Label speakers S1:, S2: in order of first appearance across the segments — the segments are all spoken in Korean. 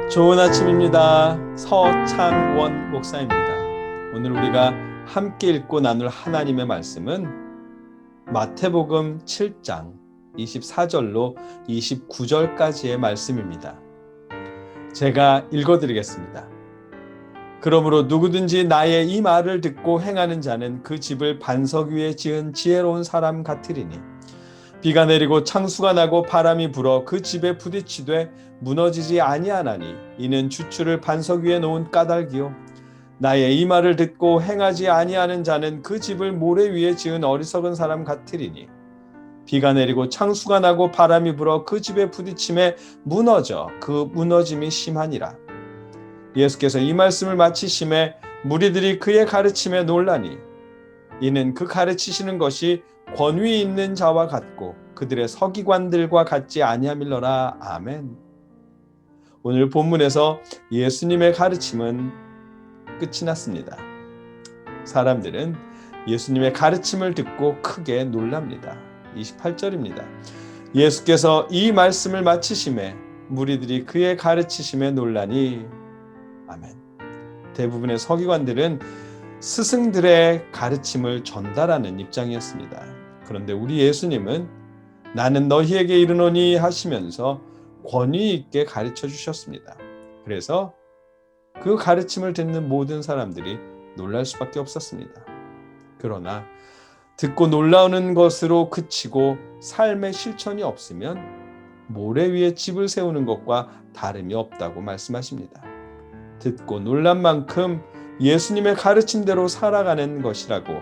S1: 좋은 아침입니다. 서창원 목사입니다. 오늘 우리가 함께 읽고 나눌 하나님의 말씀은 마태복음 7장 24절로 29절까지의 말씀입니다. 제가 읽어드리겠습니다. 그러므로 누구든지 나의 이 말을 듣고 행하는 자는 그 집을 반석 위에 지은 지혜로운 사람 같으리니 비가 내리고 창수가 나고 바람이 불어 그 집에 부딪히되 무너지지 아니하나니 이는 주추를 반석 위에 놓은 까닭이요 나의 이 말을 듣고 행하지 아니하는 자는 그 집을 모래 위에 지은 어리석은 사람 같으리니 비가 내리고 창수가 나고 바람이 불어 그 집에 부딪힘에 무너져 그 무너짐이 심하니라. 예수께서 이 말씀을 마치심에 무리들이 그의 가르침에 놀라니 이는 그 가르치시는 것이 권위 있는 자와 같고 그들의 서기관들과 같지 아니함일러라. 아멘. 오늘 본문에서 예수님의 가르침은 끝이 났습니다. 사람들은 예수님의 가르침을 듣고 크게 놀랍니다. 28절입니다. 예수께서 이 말씀을 마치심에 무리들이 그의 가르치심에 놀라니. 아멘. 대부분의 서기관들은 스승들의 가르침을 전달하는 입장이었습니다. 그런데 우리 예수님은 나는 너희에게 이르노니 하시면서 권위 있게 가르쳐 주셨습니다. 그래서 그 가르침을 듣는 모든 사람들이 놀랄 수밖에 없었습니다. 그러나 듣고 놀라는 것으로 그치고 삶의 실천이 없으면 모래 위에 집을 세우는 것과 다름이 없다고 말씀하십니다. 듣고 놀란 만큼 예수님의 가르침대로 살아가는 것이라고,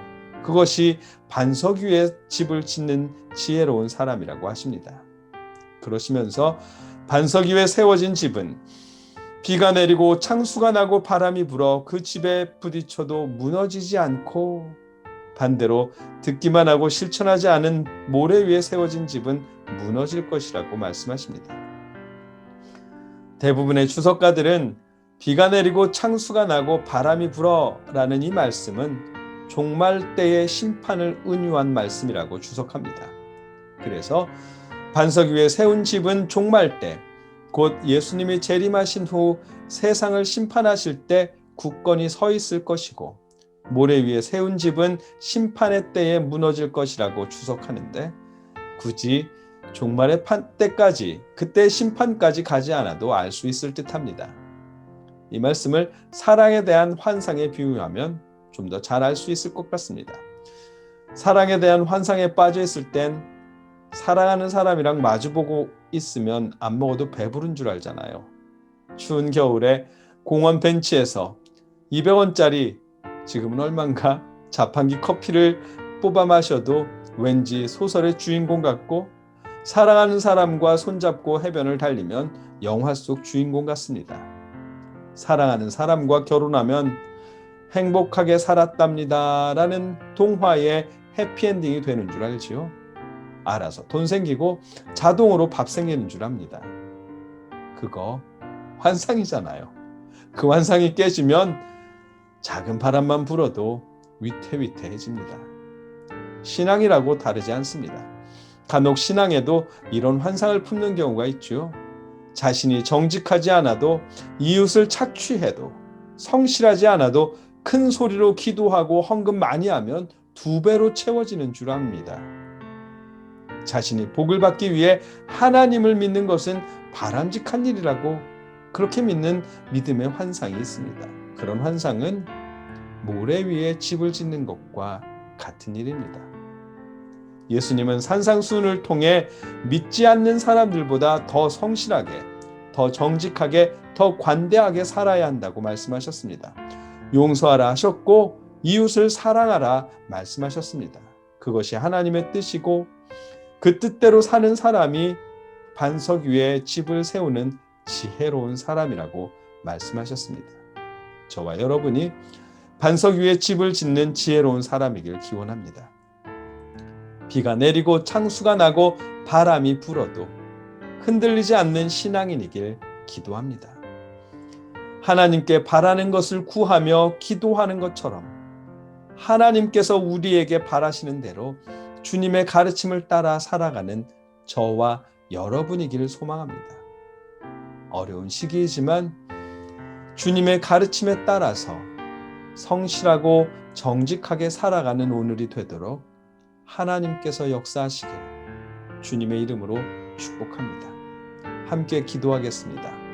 S1: 그것이 반석 위에 집을 짓는 지혜로운 사람이라고 하십니다. 그러시면서 반석 위에 세워진 집은 비가 내리고 창수가 나고 바람이 불어 그 집에 부딪혀도 무너지지 않고, 반대로 듣기만 하고 실천하지 않은 모래 위에 세워진 집은 무너질 것이라고 말씀하십니다. 대부분의 주석가들은 비가 내리고 창수가 나고 바람이 불어 라는 이 말씀은 종말 때의 심판을 은유한 말씀이라고 주석합니다. 그래서 반석 위에 세운 집은 종말 때, 곧 예수님이 재림하신 후 세상을 심판하실 때 굳건히 서 있을 것이고, 모래 위에 세운 집은 심판의 때에 무너질 것이라고 주석하는데, 굳이 종말의 때까지, 그때 심판까지 가지 않아도 알 수 있을 듯합니다. 이 말씀을 사랑에 대한 환상에 비유하면 좀 더 잘 알 수 있을 것 같습니다. 사랑에 대한 환상에 빠져 있을 땐 사랑하는 사람이랑 마주보고 있으면 안 먹어도 배부른 줄 알잖아요. 추운 겨울에 공원 벤치에서 200원짜리, 지금은 얼만가, 자판기 커피를 뽑아 마셔도 왠지 소설의 주인공 같고, 사랑하는 사람과 손잡고 해변을 달리면 영화 속 주인공 같습니다. 사랑하는 사람과 결혼하면 행복하게 살았답니다 라는 동화의 해피엔딩이 되는 줄 알지요. 알아서 돈 생기고 자동으로 밥 생기는 줄 압니다. 그거 환상이잖아요. 그 환상이 깨지면 작은 바람만 불어도 위태위태해집니다. 신앙이라고 다르지 않습니다. 간혹 신앙에도 이런 환상을 품는 경우가 있죠. 자신이 정직하지 않아도, 이웃을 착취해도, 성실하지 않아도 큰 소리로 기도하고 헌금 많이 하면 2배로 채워지는 줄 압니다. 자신이 복을 받기 위해 하나님을 믿는 것은 바람직한 일이라고 그렇게 믿는 믿음의 환상이 있습니다. 그런 환상은 모래 위에 집을 짓는 것과 같은 일입니다. 예수님은 산상수훈을 통해 믿지 않는 사람들보다 더 성실하게, 더 정직하게, 더 관대하게 살아야 한다고 말씀하셨습니다. 용서하라 하셨고 이웃을 사랑하라 말씀하셨습니다. 그것이 하나님의 뜻이고, 그 뜻대로 사는 사람이 반석 위에 집을 세우는 지혜로운 사람이라고 말씀하셨습니다. 저와 여러분이 반석 위에 집을 짓는 지혜로운 사람이길 기원합니다. 비가 내리고 창수가 나고 바람이 불어도 흔들리지 않는 신앙인이길 기도합니다. 하나님께 바라는 것을 구하며 기도하는 것처럼 하나님께서 우리에게 바라시는 대로 주님의 가르침을 따라 살아가는 저와 여러분이기를 소망합니다. 어려운 시기이지만 주님의 가르침에 따라서 성실하고 정직하게 살아가는 오늘이 되도록 하나님께서 역사하시기를 주님의 이름으로 축복합니다. 함께 기도하겠습니다.